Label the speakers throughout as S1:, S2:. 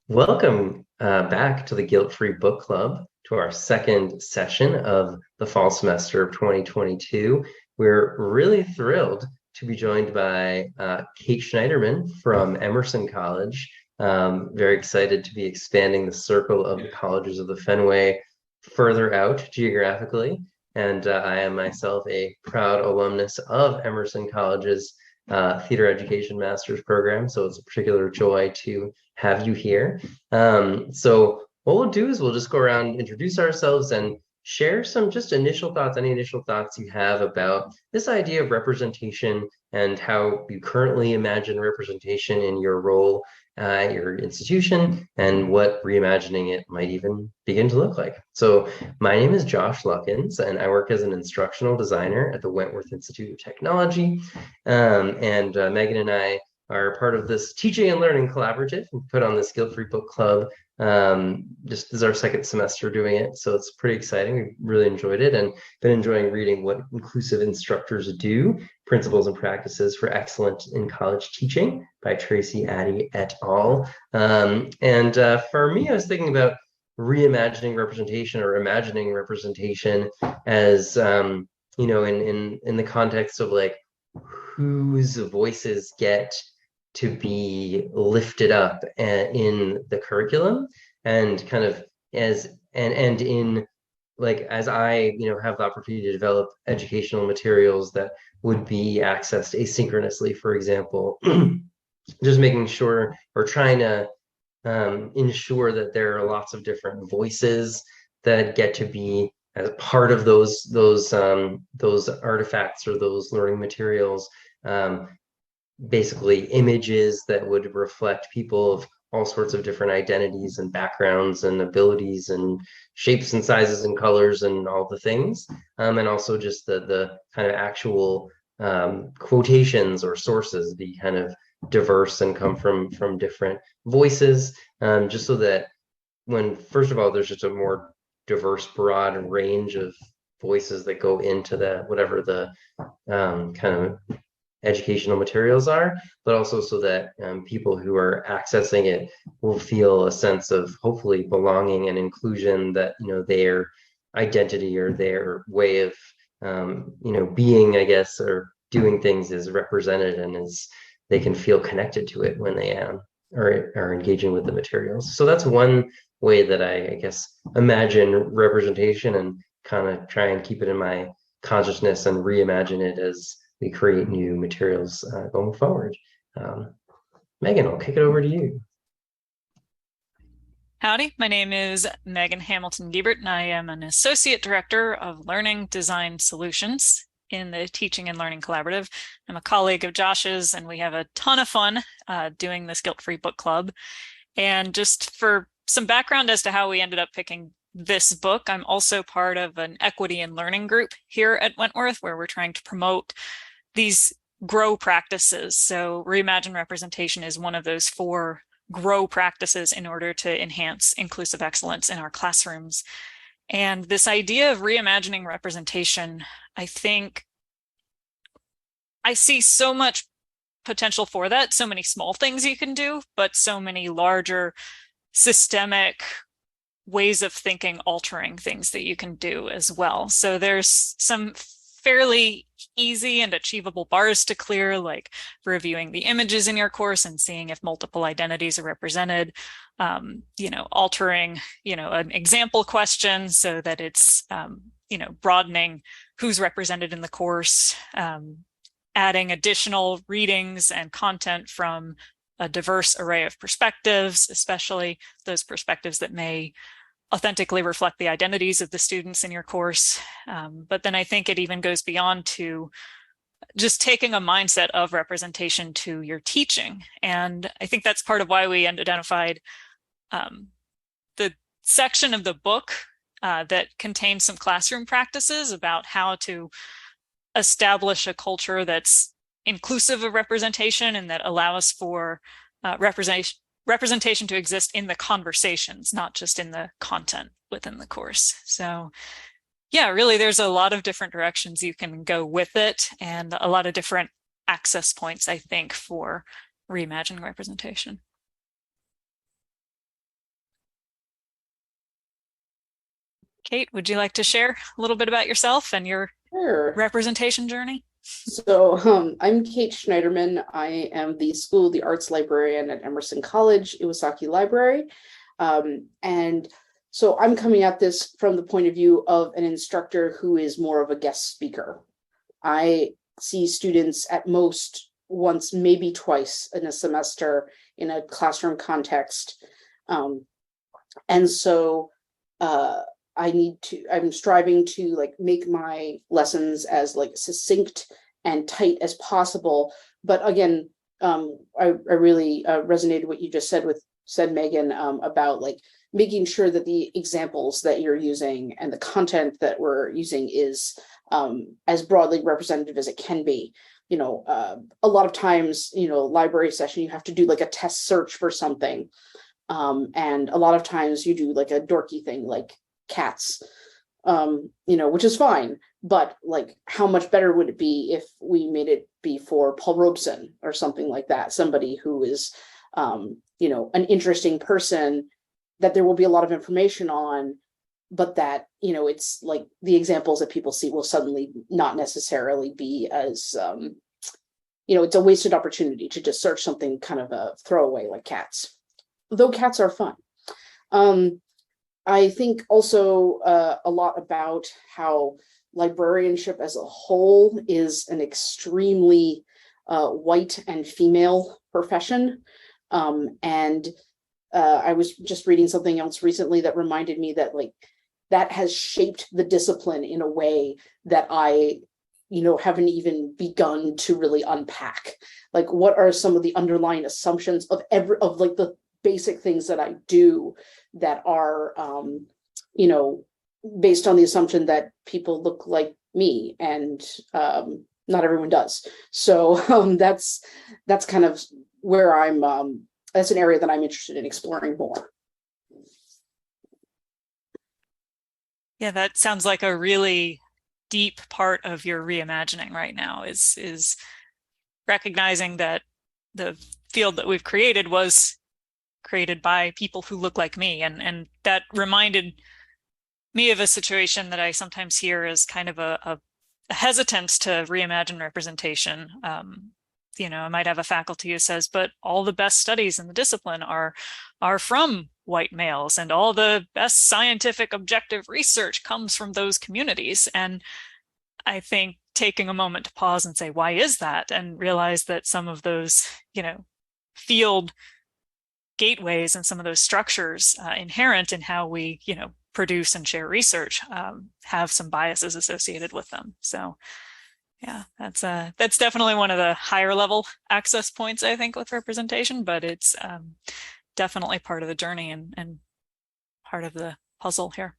S1: Welcome back to the Guilt-Free Book Club, to our second session of the fall semester of 2022. We're really thrilled to be joined by Kate Schneiderman from Emerson College. Very excited to be expanding the circle of the colleges of the Fenway further out geographically. And I am myself a proud alumnus of Emerson College's theater education master's program. So it's a particular joy to have you here. So what we'll do is we'll just go around, introduce ourselves, and share some just initial thoughts, any initial thoughts you have about this idea of representation and how you currently imagine representation in your role at your institution and what reimagining it might even begin to look like. So my name is Josh Luckins, and I work as an instructional designer at the Wentworth Institute of Technology. Megan and I are part of this teaching and learning collaborative and put on this Guilt-Free Book Club. Just this is our second semester doing it, so it's pretty exciting. We really enjoyed it and been enjoying reading What Inclusive Instructors Do, Principles and Practices for Excellence in College Teaching by Tracy Addy et al. For me, I was thinking about reimagining representation or imagining representation as, in the context of like whose voices get to be lifted up in the curriculum, and kind of as in like as I have the opportunity to develop educational materials that would be accessed asynchronously, for example, just making sure or trying to ensure that there are lots of different voices that get to be as part of those artifacts or those learning materials. Basically images that would reflect people of all sorts of different identities and backgrounds and abilities and shapes and sizes and colors and all the things. And also just the kind of actual quotations or sources be kind of diverse and come from different voices, just so that when, first of all, there's just a more diverse, broad range of voices that go into the whatever the kind of educational materials are, but also so that people who are accessing it will feel a sense of hopefully belonging and inclusion, that their identity or their way of being, I guess, or doing things is represented, and is they can feel connected to it when they are engaging with the materials. So that's one way that I guess imagine representation, and kind of try and keep it in my consciousness and reimagine it as we create new materials going forward. Megan, I'll kick it over to you.
S2: Howdy, my name is Megan Hamilton Giebert, and I am an Associate Director of Learning Design Solutions in the Teaching and Learning Collaborative. I'm a colleague of Josh's, and we have a ton of fun doing this Guilt-Free Book Club. And just for some background as to how we ended up picking this book, I'm also part of an equity and learning group here at Wentworth, where we're trying to promote these GROW practices. So Reimagine Representation is one of those 4 GROW practices in order to enhance inclusive excellence in our classrooms. And this idea of reimagining representation, I think I see so much potential for that, so many small things you can do, but so many larger systemic ways of thinking, altering things that you can do as well. So there's some fairly easy and achievable bars to clear, like reviewing the images in your course and seeing if multiple identities are represented, altering, an example question so that it's, broadening who's represented in the course, adding additional readings and content from a diverse array of perspectives, especially those perspectives that may authentically reflect the identities of the students in your course. But then I think it even goes beyond to just taking a mindset of representation to your teaching. And I think that's part of why we identified the section of the book that contains some classroom practices about how to establish a culture that's inclusive of representation and that allows for representation to exist in the conversations, not just in the content within the course. So yeah, really, there's a lot of different directions you can go with it, and a lot of different access points, I think, for reimagining representation. Kate, would you like to share a little bit about yourself and your
S3: Sure.
S2: representation journey?
S3: I'm Kate Schneiderman. I am the School of the Arts librarian at Emerson College, Iwasaki Library. And so I'm coming at this from the point of view of an instructor who is more of a guest speaker. I see students at most once, maybe twice in a semester in a classroom context. And so uh, I'm striving to like make my lessons as like succinct and tight as possible. But again, I really resonated what you just said, Megan, about like making sure that the examples that you're using and the content that we're using is as broadly representative as it can be. A lot of times, library session, you have to do like a test search for something. And a lot of times you do like a dorky thing like cats, which is fine. But like, how much better would it be if we made it be for Paul Robeson or something like that? Somebody who is, an interesting person that there will be a lot of information on, but that, it's like the examples that people see will suddenly not necessarily be as, it's a wasted opportunity to just search something kind of a throwaway like cats, though cats are fun. I think also a lot about how librarianship as a whole is an extremely white and female profession. And I was just reading something else recently that reminded me that like that has shaped the discipline in a way that I haven't even begun to really unpack. Like, what are some of the underlying assumptions of like the basic things that I do that are, based on the assumption that people look like me, and not everyone does. So that's kind of where that's an area that I'm interested in exploring more.
S2: Yeah, that sounds like a really deep part of your reimagining right now is recognizing that the field that we've created was created by people who look like me. And that reminded me of a situation that I sometimes hear as kind of a hesitance to reimagine representation. I might have a faculty who says, but all the best studies in the discipline are from white males, and all the best scientific objective research comes from those communities. And I think taking a moment to pause and say, why is that? And realize that some of those, field gateways and some of those structures inherent in how we, produce and share research have some biases associated with them. So yeah, that's definitely one of the higher level access points, I think, with representation, but it's definitely part of the journey and part of the puzzle here.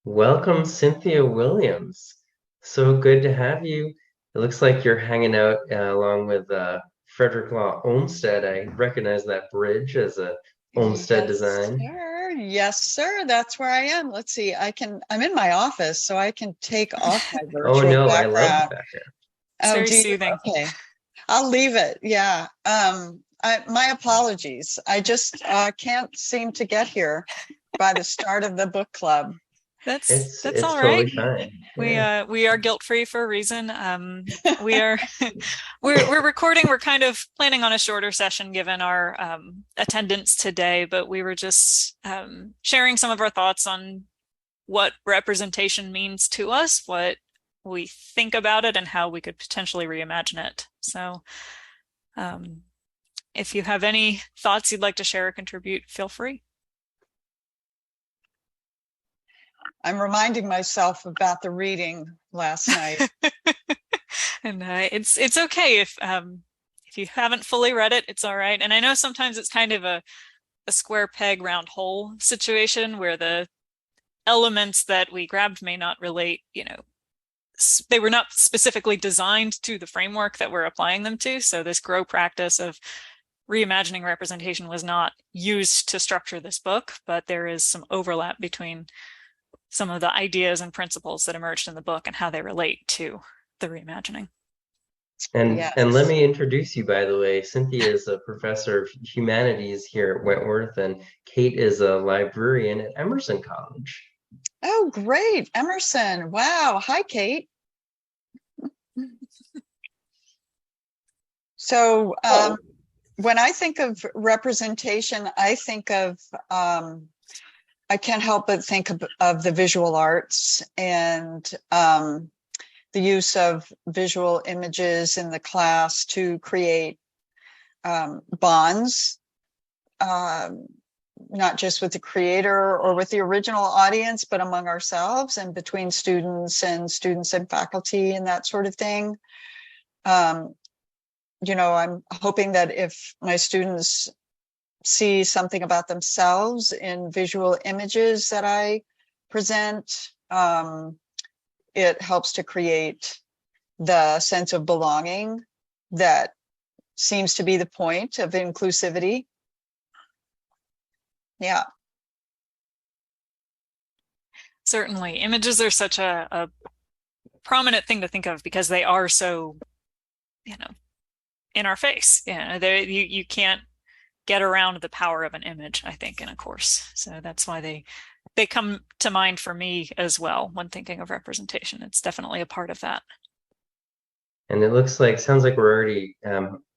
S1: Welcome, Cynthia Williams. So good to have you. It looks like you're hanging out along with Frederick Law Olmsted. I recognize that bridge as a Olmsted design.
S4: Sir. Yes, sir. That's where I am. Let's see. I'm in my office, so I can take off my virtual
S1: Oh no,
S4: background.
S1: I love the background.
S2: It's very soothing.
S4: Okay. I'll leave it. Yeah. My apologies. I just can't seem to get here by the start of the book club.
S2: That's
S1: It's
S2: all
S1: totally
S2: right.
S1: fine.
S2: We are guilt-free for a reason. We are we're recording. We're kind of planning on a shorter session given our attendance today, but we were just sharing some of our thoughts on what representation means to us, what we think about it, and how we could potentially reimagine it. So if you have any thoughts you'd like to share or contribute, feel free.
S4: I'm reminding myself about the reading last night.
S2: And it's okay if you haven't fully read it, it's all right. And I know sometimes it's kind of a square peg round hole situation where the elements that we grabbed may not relate, they were not specifically designed to the framework that we're applying them to. So this GROW practice of reimagining representation was not used to structure this book, but there is some overlap between some of the ideas and principles that emerged in the book and how they relate to the reimagining.
S1: And
S4: Yes.
S1: and let me introduce you, by the way. Cynthia is a professor of humanities here at Wentworth, and Kate is a librarian at Emerson College.
S4: Oh, great. Emerson. Wow. Hi, Kate. So when I think of representation, I think of, I can't help but think of the visual arts and the use of visual images in the class to create bonds, not just with the creator or with the original audience, but among ourselves and between students and faculty and that sort of thing. You know, I'm hoping that if my students see something about themselves in visual images that I present, it helps to create the sense of belonging that seems to be the point of inclusivity. Yeah.
S2: Certainly. Images are such a prominent thing to think of because they are so, you know, in our face. Yeah, you can't get around the power of an image, I think, in a course. So that's why they come to mind for me as well when thinking of representation. It's definitely a part of that.
S1: And it sounds like we're already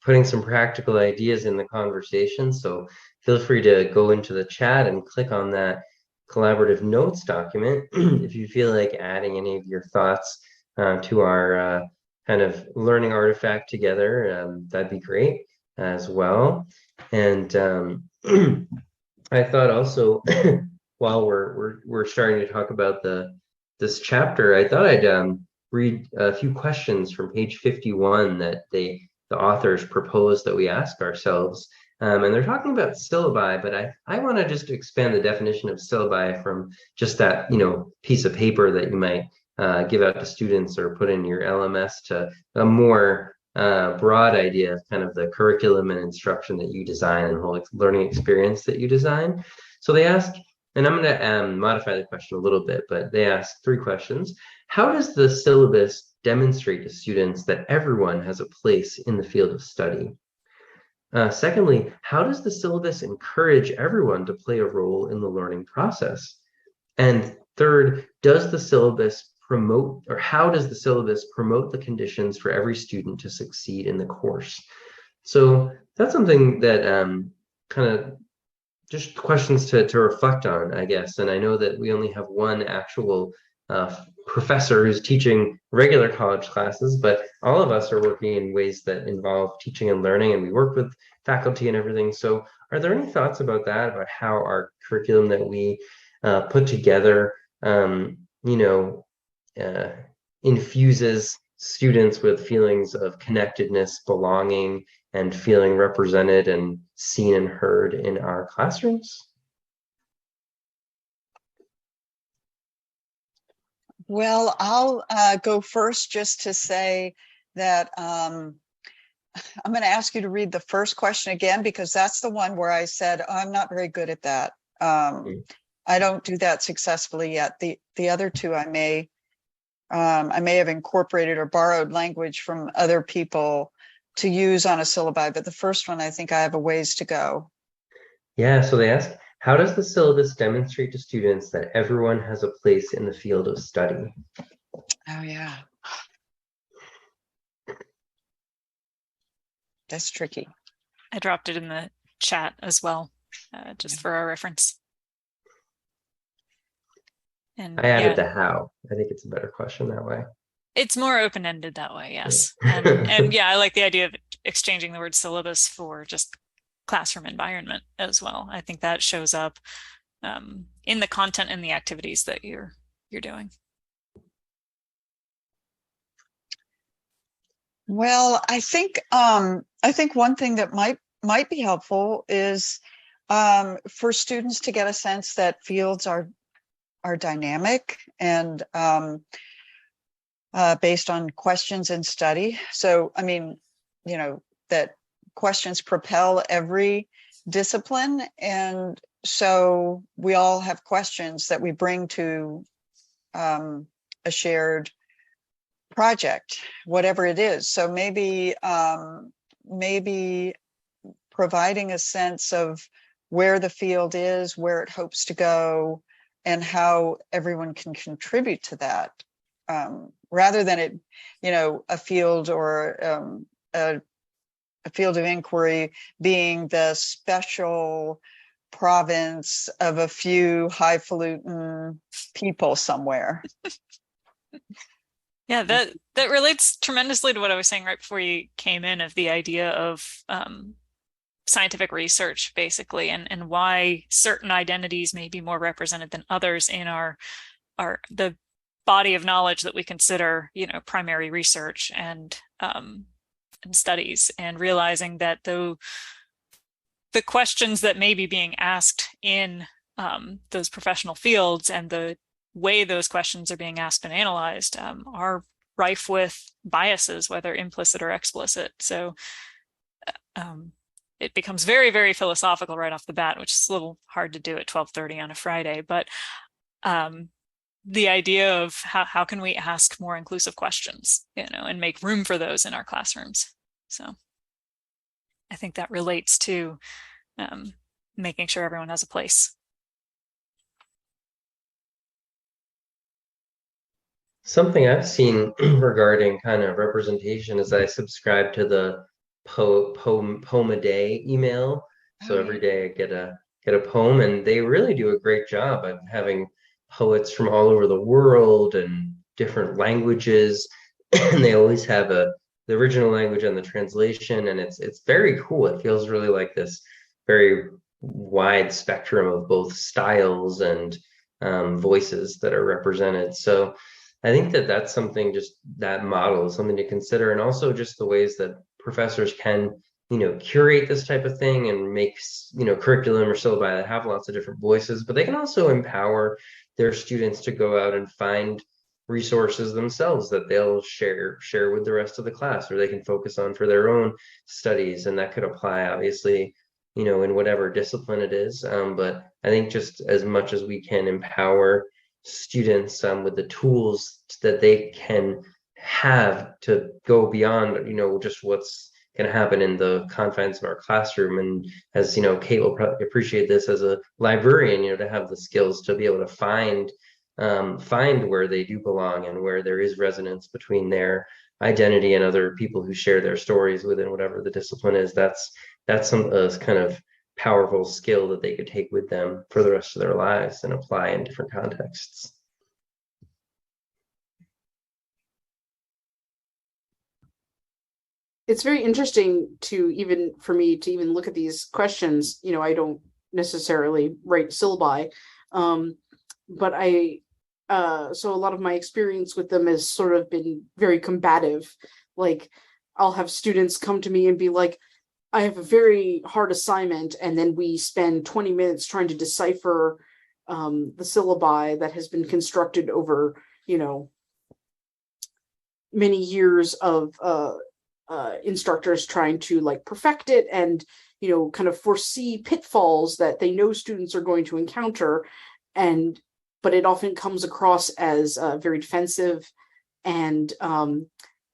S1: putting some practical ideas in the conversation. So feel free to go into the chat and click on that collaborative notes document if you feel like adding any of your thoughts to our kind of learning artifact together. That'd be great as well. And I thought also while we're starting to talk about this chapter, I thought I'd read a few questions from page 51 that the authors propose that we ask ourselves. And they're talking about syllabi, but I want to just expand the definition of syllabi from just that, piece of paper that you might give out to students or put in your LMS to a more broad idea of kind of the curriculum and instruction that you design and whole learning experience that you design. So they ask, and I'm going to modify the question a little bit, but they ask 3 questions. How does the syllabus demonstrate to students that everyone has a place in the field of study? Secondly, how does the syllabus encourage everyone to play a role in the learning process? And third, does the syllabus promote, or how does the syllabus promote the conditions for every student to succeed in the course? So that's something that kind of just questions to reflect on, I guess. And I know that we only have one actual professor who's teaching regular college classes, but all of us are working in ways that involve teaching and learning, and we work with faculty and everything. So are there any thoughts about that, about how our curriculum that we put together, infuses students with feelings of connectedness, belonging, and feeling represented and seen and heard in our classrooms?
S4: Well, I'll go first just to say that I'm going to ask you to read the first question again, because that's the one where I said, oh, I'm not very good at that. I don't do that successfully yet. The other two I may have incorporated or borrowed language from other people to use on a syllabi, but the first one, I think I have a ways to go.
S1: Yeah, so they ask, how does the syllabus demonstrate to students that everyone has a place in the field of study?
S4: Oh, yeah. That's tricky.
S2: I dropped it in the chat as well, just for our reference. And
S1: I added the how. I think it's a better question that way.
S2: It's more open-ended that way, yes. And yeah, I like the idea of exchanging the word syllabus for just classroom environment as well. I think that shows up in the content and the activities that you're doing.
S4: Well, I think one thing that might be helpful is for students to get a sense that fields are dynamic and based on questions and study. So, I mean, that questions propel every discipline. And so we all have questions that we bring to a shared project, whatever it is. So maybe providing a sense of where the field is, where it hopes to go, and how everyone can contribute to that, rather than it, a field or a field of inquiry being the special province of a few highfalutin people somewhere.
S2: Yeah, that relates tremendously to what I was saying right before you came in, of the idea of scientific research, basically, and why certain identities may be more represented than others in the body of knowledge that we consider, primary research and studies, and realizing that the questions that may be being asked in those professional fields and the way those questions are being asked and analyzed are rife with biases, whether implicit or explicit. So it becomes very, very philosophical right off the bat, which is a little hard to do at 12:30 on a Friday. But the idea of how can we ask more inclusive questions, and make room for those in our classrooms. So I think that relates to making sure everyone has a place.
S1: Something I've seen regarding kind of representation is I subscribe to the poem a day email. So every day I get a poem, and they really do a great job of having poets from all over the world and different languages. And they always have the original language and the translation, and it's very cool. It feels really like this very wide spectrum of both styles and voices that are represented. So I think that's something, just that model is something to consider, and also just the ways that professors can, curate this type of thing and make, curriculum or syllabi that have lots of different voices, but they can also empower their students to go out and find resources themselves that they'll share with the rest of the class, or they can focus on for their own studies. And that could apply, obviously, in whatever discipline it is. But I think just as much as we can empower students with the tools that they can have to go beyond, just what's going to happen in the confines of our classroom. And as Kate will probably appreciate this as a librarian, to have the skills to be able to find where they do belong and where there is resonance between their identity and other people who share their stories within whatever the discipline is. That's some kind of powerful skill that they could take with them for the rest of their lives and apply in different contexts.
S3: It's very interesting for me to even look at these questions. I don't necessarily write syllabi, but so a lot of my experience with them has sort of been very combative. Like, I'll have students come to me and be like, I have a very hard assignment, and then we spend 20 minutes trying to decipher the syllabi that has been constructed over, many years of instructors trying to perfect it and, kind of foresee pitfalls that they know students are going to encounter. But it often comes across as very defensive, and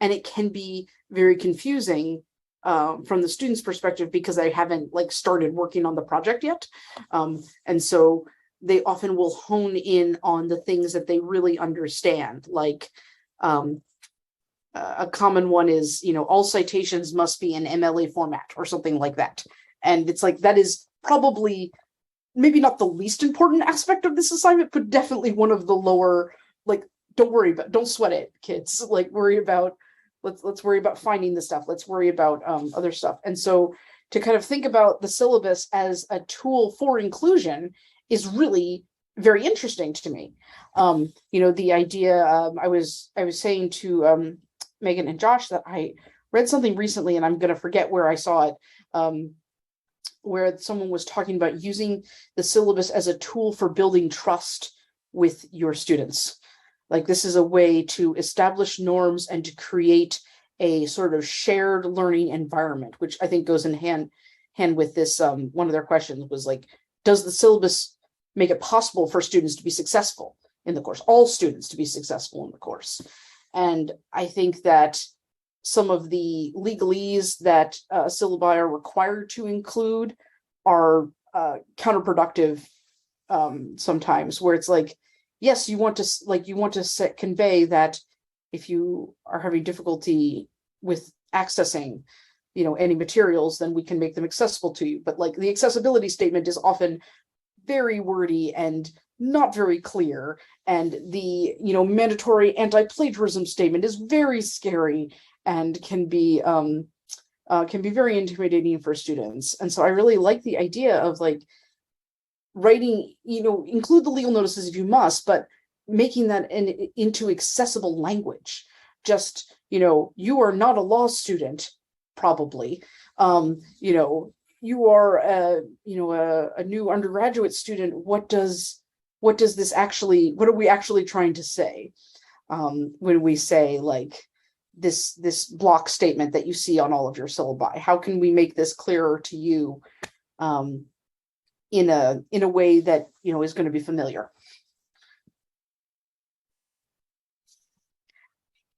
S3: it can be very confusing from the student's perspective, because they haven't started working on the project yet. And so they often will hone in on the things that they really understand. A common one is, all citations must be in MLA format or something like that. And it's that is probably maybe not the least important aspect of this assignment, but definitely one of the lower, don't sweat it, kids. Let's worry about finding the stuff. Let's worry about other stuff. And so to kind of think about the syllabus as a tool for inclusion is really very interesting to me. The idea, I was saying to Megan and Josh that I read something recently, and I'm going to forget where I saw it, where someone was talking about using the syllabus as a tool for building trust with your students. This is a way to establish norms and to create a sort of shared learning environment, which I think goes in hand with this. One of their questions was does the syllabus make it possible for students to be successful in the course, all students to be successful in the course? And I think that some of the legalese that syllabi are required to include are counterproductive sometimes, where it's like, yes, you want to convey that if you are having difficulty with accessing, any materials, then we can make them accessible to you. But like the accessibility statement is often very wordy and not very clear. And the, mandatory anti-plagiarism statement is very scary and can be very intimidating for students. And so I really like the idea of like writing, include the legal notices if you must, but making that into accessible language. Just, you are not a law student, probably. You are a new undergraduate student. What are we actually trying to say when we say like this block statement that you see on all of your syllabi? How can we make this clearer to you in a way that is going to be familiar?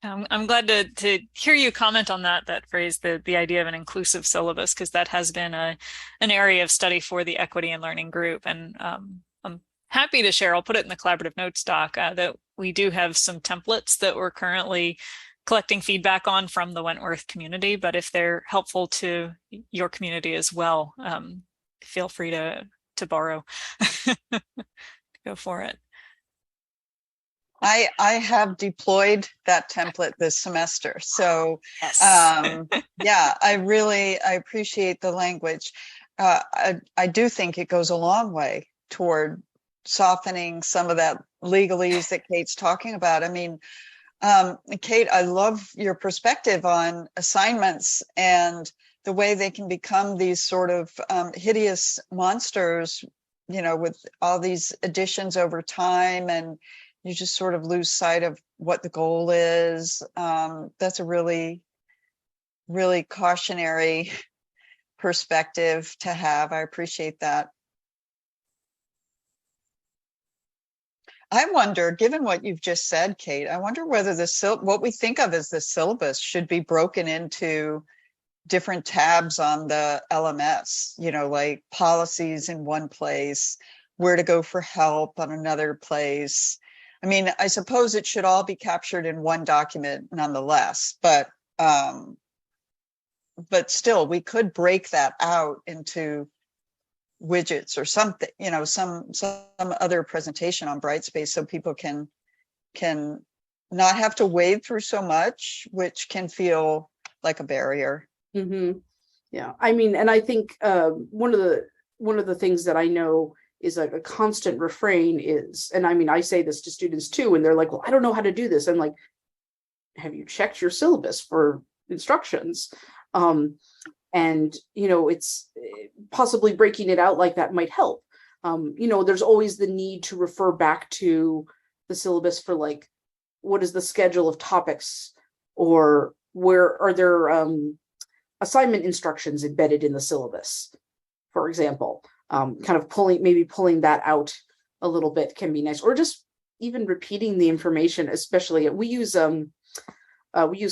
S2: I'm glad to hear you comment on that phrase, the idea of an inclusive syllabus, because that has been an area of study for the Equity and Learning Group. And I'm happy to share, I'll put it in the collaborative notes doc, that we do have some templates that we're currently collecting feedback on from the Wentworth community. But if they're helpful to your community as well, feel free to borrow. Go for it.
S4: I have deployed that template this semester. So
S2: yes.
S4: Yeah, I appreciate the language. I do think it goes a long way toward softening some of that legalese that Kate's talking about. I mean, Kate, I love your perspective on assignments and the way they can become these sort of hideous monsters, with all these additions over time, and you just sort of lose sight of what the goal is. That's a really, really cautionary perspective to have. I appreciate that. I wonder, given what you've just said, Kate, I wonder whether what we think of as the syllabus should be broken into different tabs on the LMS, like policies in one place, where to go for help on another place. I mean, I suppose it should all be captured in one document nonetheless, but still, we could break that out into widgets or something, some other presentation on Brightspace, so people can not have to wade through so much, which can feel like a barrier.
S3: Mm-hmm. Yeah, I mean, and I think one of the things that I know is like a constant refrain is, and I mean, I say this to students too, and they're like, well, I don't know how to do this. I'm like, have you checked your syllabus for instructions? And, it's possibly breaking it out like that might help. There's always the need to refer back to the syllabus for like, what is the schedule of topics, or where are there assignment instructions embedded in the syllabus, for example. Kind of pulling that out a little bit can be nice, or just even repeating the information. Especially we use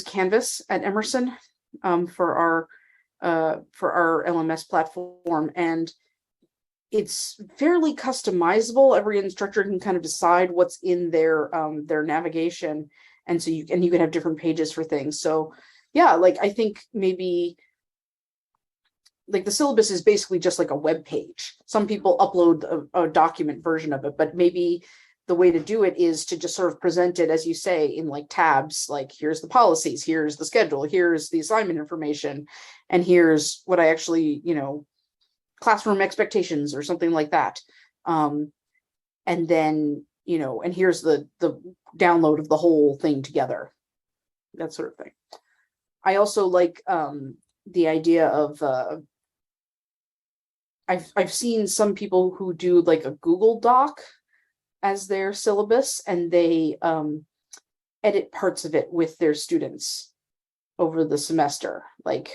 S3: Canvas at Emerson for our LMS platform, and it's fairly customizable. Every instructor can kind of decide what's in their navigation, and so you can have different pages for things. So yeah, like I think maybe like the syllabus is basically just like a web page. Some people upload a document version of it, but maybe the way to do it is to just sort of present it, as you say, in like tabs, like here's the policies, here's the schedule, here's the assignment information, and here's what I actually, classroom expectations or something like that. And then, and here's the download of the whole thing together, that sort of thing. I also like the idea of, I've seen some people who do like a Google Doc as their syllabus, and they edit parts of it with their students over the semester. Like,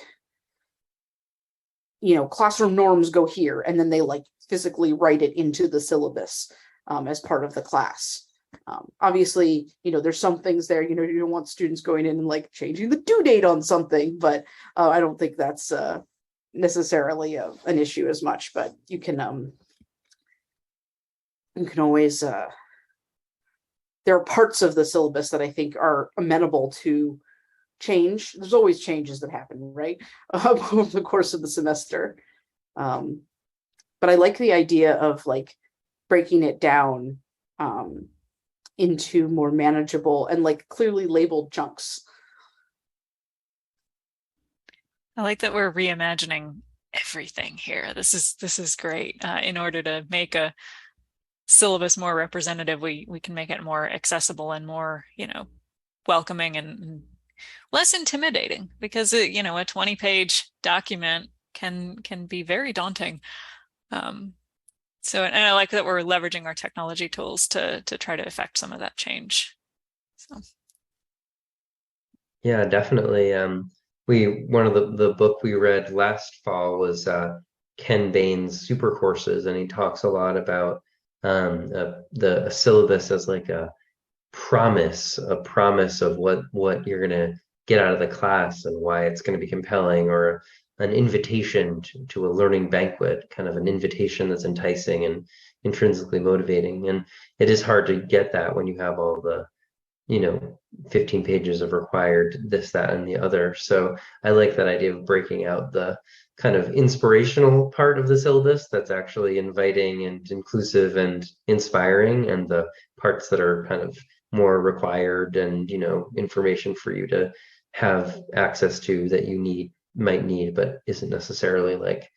S3: classroom norms go here, and then they like physically write it into the syllabus as part of the class. Obviously, there's some things there, you don't want students going in and like changing the due date on something, but I don't think that's necessarily an issue as much, but you can you can always, there are parts of the syllabus that I think are amenable to change. There's always changes that happen, right? Over the course of the semester. But I like the idea of like breaking it down into more manageable and like clearly labeled chunks.
S2: I like that we're reimagining everything here. This is great. In order to make a syllabus more representative, we can make it more accessible and more, welcoming and less intimidating, because a 20-page document can be very daunting. So, and I like that we're leveraging our technology tools to try to affect some of that change. So.
S1: Yeah, definitely. One of the book we read last fall was Ken Bain's Super Courses, and he talks a lot about the syllabus as like a promise of what you're gonna get out of the class and why it's going to be compelling, or an invitation to a learning banquet, kind of an invitation that's enticing and intrinsically motivating. And it is hard to get that when you have all the 15 pages of required this, that, and the other. So I like that idea of breaking out the kind of inspirational part of the syllabus that's actually inviting and inclusive and inspiring, and the parts that are kind of more required and information for you to have access to that you might need but isn't necessarily like,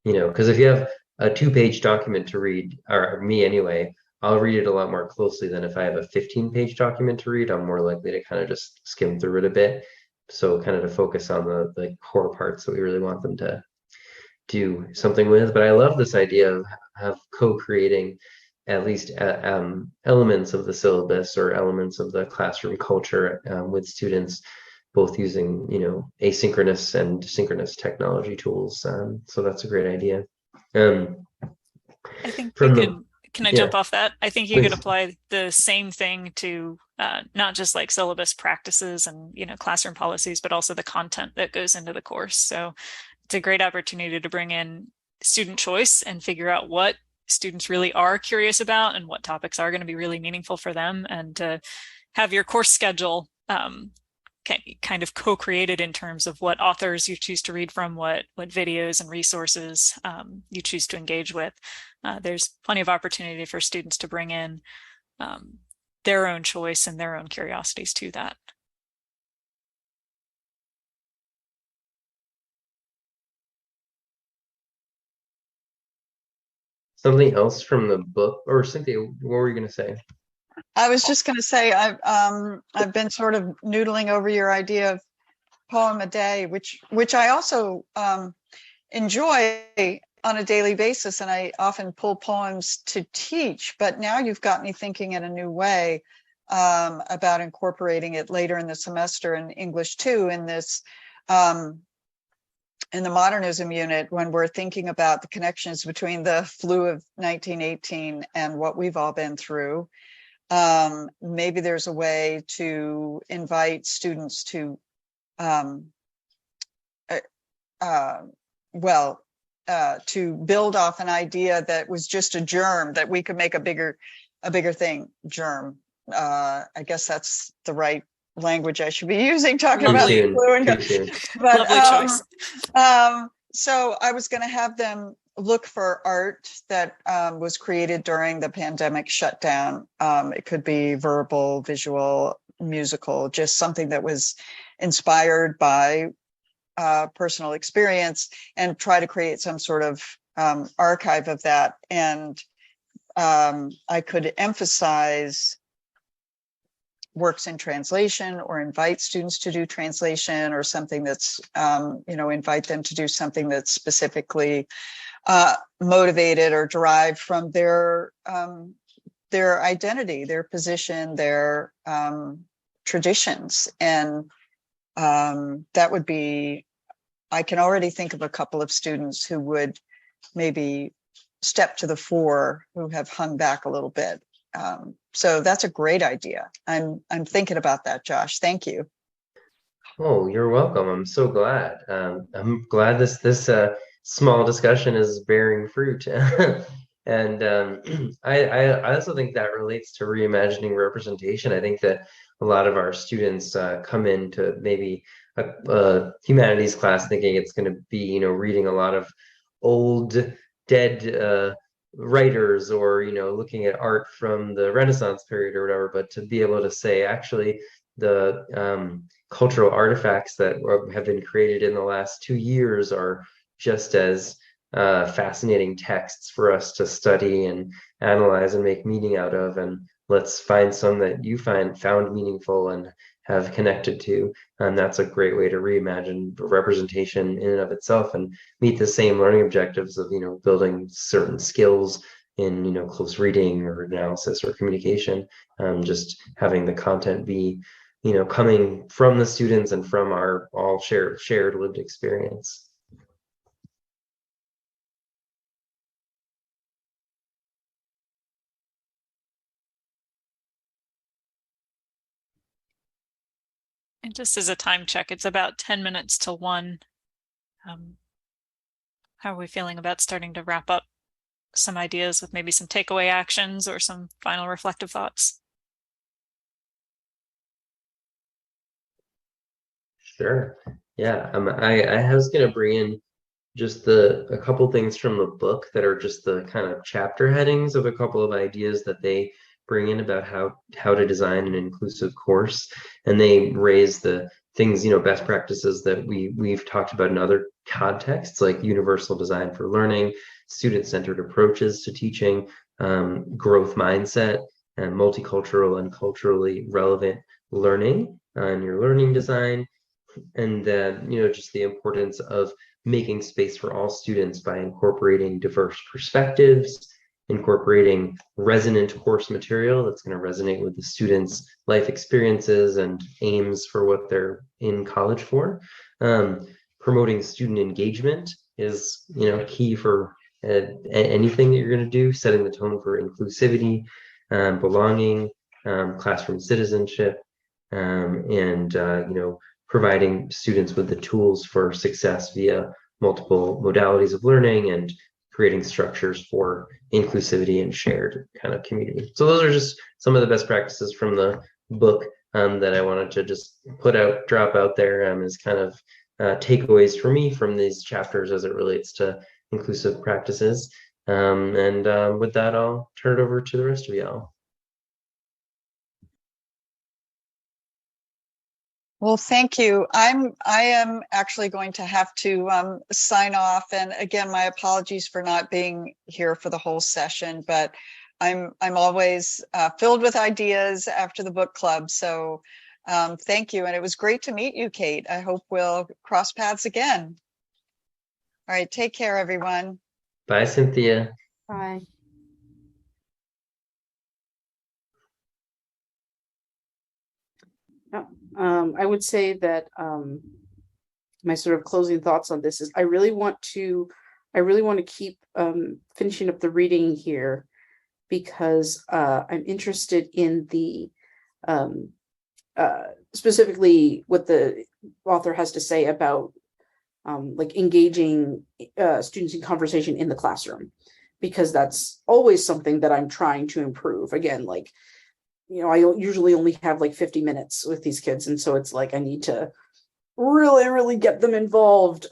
S1: because if you have a 2-page document to read, or me anyway, I'll read it a lot more closely than if I have a 15-page document to read. I'm more likely to kind of just skim through it a bit. So kind of to focus on the core parts that we really want them to do something with. But I love this idea of co-creating at least elements of the syllabus or elements of the classroom culture with students, both using asynchronous and synchronous technology tools. So that's a great idea.
S2: I think can I jump off that? I think you
S1: Please.
S2: could apply the same thing to not just like syllabus practices and classroom policies, but also the content that goes into the course. So it's a great opportunity to bring in student choice and figure out what students really are curious about and what topics are going to be really meaningful for them, and to have your course schedule kind of co-created in terms of what authors you choose to read from, what videos and resources you choose to engage with. There's plenty of opportunity for students to bring in their own choice and their own curiosities to that.
S1: Something else from the book, or Cynthia, what were you going to say?
S4: I was just going to say I've been sort of noodling over your idea of poem a day, which I also enjoy on a daily basis, and I often pull poems to teach. But now you've got me thinking in a new way about incorporating it later in the semester in English too, in this in the modernism unit, when we're thinking about the connections between the flu of 1918 and what we've all been through. Maybe there's a way to invite students to to build off an idea that was just a germ, that we could make a bigger thing. Germ. I guess that's the right language I should be using, talking about the flu. But
S2: Lovely choice.
S4: So I was going to have them look for art that was created during the pandemic shutdown. It could be verbal, visual, musical, just something that was inspired by personal experience, and try to create some sort of archive of that. And I could emphasize works in translation, or invite students to do translation, or something that's, invite them to do something that's specifically motivated or derived from their identity, their position, their traditions. And that would be, I can already think of a couple of students who would maybe step to the fore, who have hung back a little bit. So that's a great idea. I'm thinking about that, Josh. Thank you.
S1: Oh, you're welcome. I'm so glad. I'm glad this small discussion is bearing fruit. And I also think that relates to reimagining representation. I think that a lot of our students come into maybe a humanities class thinking it's going to be, you know, reading a lot of old, dead writers, or, you know, looking at art from the Renaissance period or whatever. But to be able to say, actually, the cultural artifacts that have been created in the last 2 years are just as fascinating texts for us to study and analyze and make meaning out of. And let's find some that you found meaningful and have connected to. And that's a great way to reimagine representation in and of itself and meet the same learning objectives of, you know, building certain skills in, you know, close reading or analysis or communication. Just having the content be, you know, coming from the students and from our all shared lived experience.
S2: And just as a time check, it's about 10 minutes to 1. How are we feeling about starting to wrap up some ideas with maybe some takeaway actions or some final reflective thoughts?
S1: Sure. Yeah. I was going to bring in just a couple things from the book that are just the kind of chapter headings of a couple of ideas that they bring in about how to design an inclusive course. And they raise the things, you know, best practices that we've talked about in other contexts, like universal design for learning, student-centered approaches to teaching, growth mindset, and multicultural and culturally relevant learning in your learning design. And then, you know, just the importance of making space for all students by incorporating diverse perspectives, incorporating resonant course material that's going to resonate with the students' life experiences and aims for what they're in college for. Promoting student engagement is, you know, key for anything that you're going to do, setting the tone for inclusivity, belonging, classroom citizenship, and you know, providing students with the tools for success via multiple modalities of learning and creating structures for inclusivity and shared kind of community. So those are just some of the best practices from the book that I wanted to just drop out there as kind of takeaways for me from these chapters as it relates to inclusive practices. And with that, I'll turn it over to the rest of y'all.
S4: Well, thank you. I am actually going to have to sign off. And again, my apologies for not being here for the whole session, but I'm always filled with ideas after the book club. So thank you. And it was great to meet you, Kate. I hope we'll cross paths again. All right. Take care, everyone.
S1: Bye, Cynthia.
S3: Bye. I would say that my sort of closing thoughts on this is I really want to keep finishing up the reading here, because I'm interested in the specifically what the author has to say about like engaging students in conversation in the classroom, because that's always something that I'm trying to improve. Again, like, you know, I usually only have like 50 minutes with these kids. And so it's like, I need to really, really get them involved.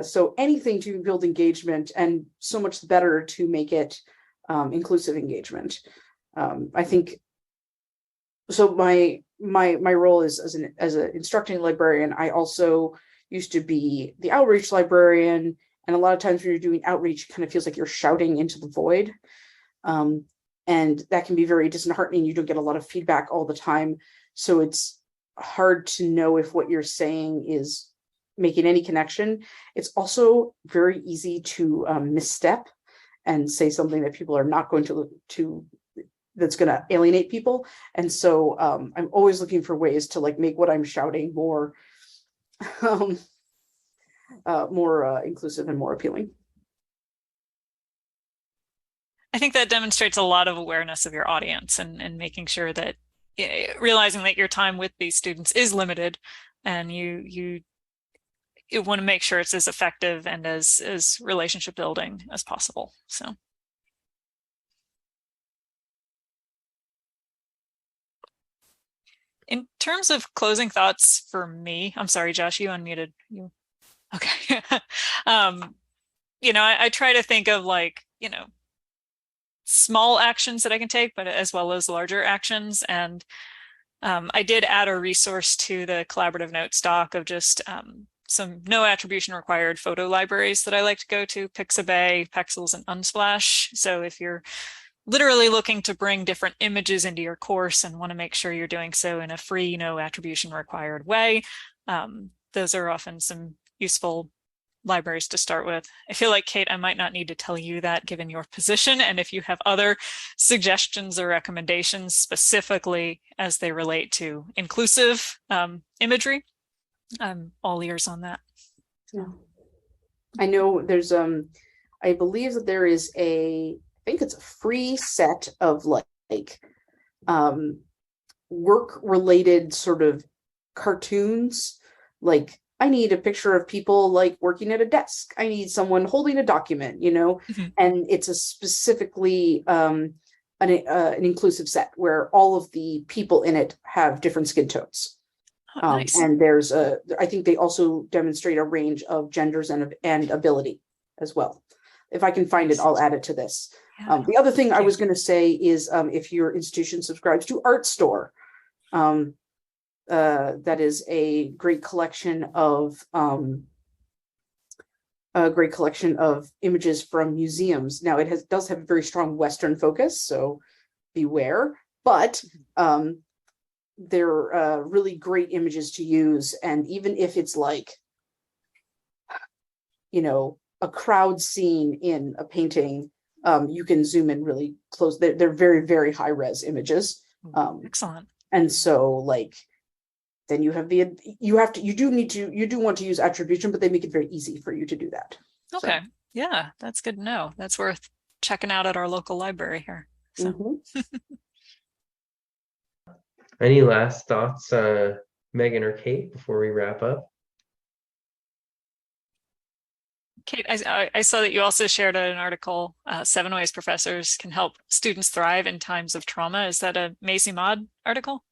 S3: So anything to build engagement, and so much better to make it inclusive engagement. I think, so my role is as an instructing librarian. I also used to be the outreach librarian. And a lot of times when you're doing outreach, it kind of feels like you're shouting into the void. And that can be very disheartening. You don't get a lot of feedback all the time. So it's hard to know if what you're saying is making any connection. It's also very easy to misstep and say something that people are not going to that's going to alienate people. And so I'm always looking for ways to like make what I'm shouting more more inclusive and more appealing.
S2: I think that demonstrates a lot of awareness of your audience, and making sure that, realizing that your time with these students is limited, and you you want to make sure it's as effective and as relationship building as possible. So. In terms of closing thoughts for me, I'm sorry, Josh, you unmuted. You okay? I try to think of like, small actions that I can take, but as well as larger actions. And I did add a resource to the collaborative notes doc of just some no attribution required photo libraries that I like to go to, Pixabay, Pexels, and Unsplash. So if you're literally looking to bring different images into your course and want to make sure you're doing so in a free, no attribution required way, those are often some useful libraries to start with. I feel like, Kate, I might not need to tell you that given your position. And if you have other suggestions or recommendations specifically as they relate to inclusive imagery, I'm all ears on that.
S3: Yeah. I know there's, I believe that there is I think it's a free set of like work related sort of cartoons. Like, I need a picture of people like working at a desk. I need someone holding a document,
S2: Mm-hmm.
S3: And it's a specifically an inclusive set where all of the people in it have different skin tones.
S2: Oh, nice.
S3: And I think they also demonstrate a range of genders and ability as well. If I can find it, I'll add it to this.
S2: Yeah.
S3: The other thing I was going to say is if your institution subscribes to ArtStore, that is a great collection of images from museums. Now it does have a very strong Western focus, so beware. But they're really great images to use, and even if it's like, a crowd scene in a painting, you can zoom in really close. They're very, very high res images.
S2: Excellent.
S3: And so like, then you do want to use attribution, but they make it very easy for you to do that.
S2: Okay. So. Yeah, that's good to know. That's worth checking out at our local library here. So.
S3: Mm-hmm.
S1: Any last thoughts, Megan or Kate, before we wrap up?
S2: Kate, I saw that you also shared an article, 7 Ways Professors Can Help Students Thrive in Times of Trauma. Is that a Macy Maud article?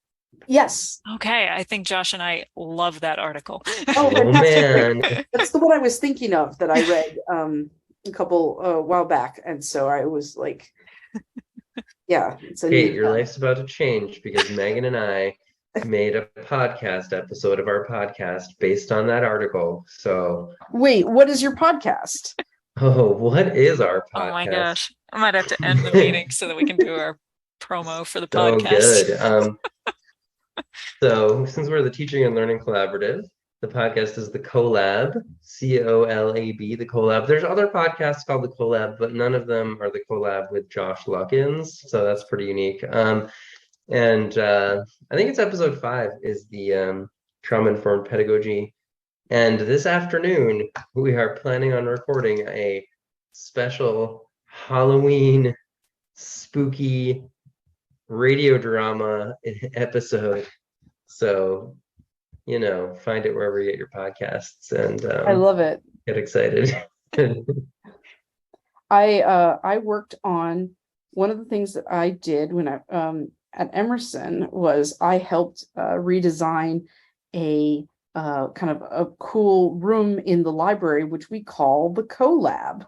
S3: Yes.
S2: Okay, I think Josh and I love that article.
S3: Oh, man. That's the one I was thinking of that I read a couple while back. And so I was like, yeah.
S1: Kate, your life's about to change because Megan and I made a podcast episode of our podcast based on that article. So
S3: wait, what is your podcast?
S1: Oh, what is our podcast?
S2: Oh my gosh. I might have to end the meeting so that we can do our promo for the podcast.
S1: Oh, good. So since we're the Teaching and Learning Collaborative, the podcast is the Collab, COLAB, the Collab. There's other podcasts called the Collab, but none of them are the Collab with Josh Luckins. So that's pretty unique. And I think it's episode 5 is the trauma-informed pedagogy. And this afternoon, we are planning on recording a special Halloween spooky radio drama episode. So, find it wherever you get your podcasts, and
S3: I love it.
S1: Get excited.
S3: I worked on one of the things that I did when I at Emerson was I helped redesign a kind of a cool room in the library, which we call the Collab.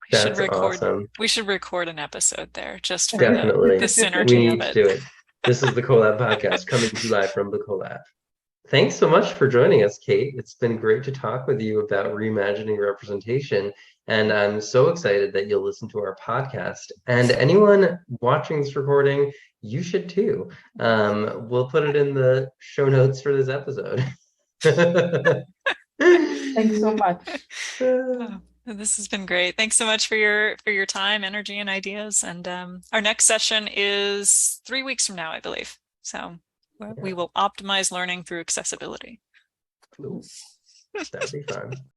S1: That's awesome.
S2: We should record an episode there just for
S1: Definitely.
S2: the synergy
S1: we need
S2: of it.
S1: To do it. This is the Collab podcast coming to you live from the Collab. Thanks so much for joining us, Kate. It's been great to talk with you about reimagining representation. And I'm so excited that you'll listen to our podcast. And anyone watching this recording, you should too. We'll put it in the show notes for this episode.
S3: Thanks so much.
S2: This has been great. Thanks so much for your time, energy, and ideas. And our next session is 3 weeks from now, I believe. So we will optimize learning through accessibility.
S1: Ooh, that'd be fun.